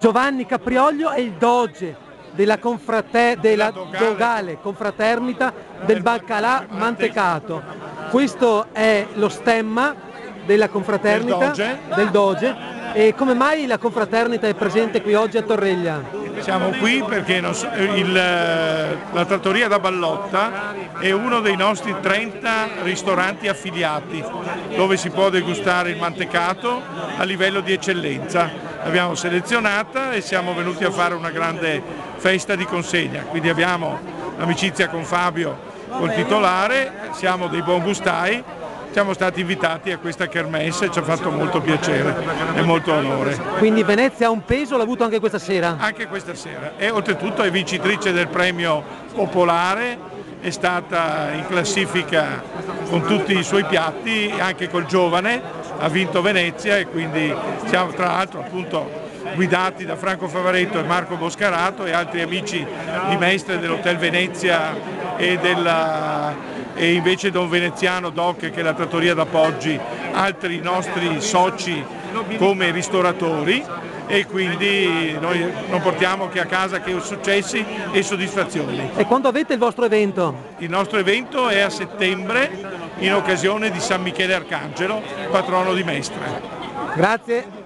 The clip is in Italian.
Giovanni Caprioglio è il doge della dogale confraternita del baccalà mantecato. Questo è lo stemma della confraternita del doge. E come mai la confraternita è presente qui oggi a Torreglia? Siamo qui perché la Trattoria da Ballotta è uno dei nostri 30 ristoranti affiliati dove si può degustare il mantecato a livello di eccellenza. L'abbiamo selezionata e siamo venuti a fare una grande festa di consegna, quindi abbiamo amicizia con Fabio, col titolare, siamo dei buon gustai. Siamo stati invitati a questa kermesse e ci ha fatto molto piacere e molto onore. Quindi Venezia ha un peso, l'ha avuto anche questa sera? Anche questa sera, e oltretutto è vincitrice del premio popolare, è stata in classifica con tutti i suoi piatti, anche col giovane, ha vinto Venezia e quindi siamo tra l'altro appunto guidati da Franco Favaretto e Marco Boscarato e altri amici di Mestre dell'Hotel Venezia e invece Don Veneziano Doc, che è la trattoria da Poggi, altri nostri soci come ristoratori, e quindi noi non portiamo che a casa che successi e soddisfazioni. E quando avete il vostro evento? Il nostro evento è a settembre in occasione di San Michele Arcangelo, patrono di Mestre. Grazie.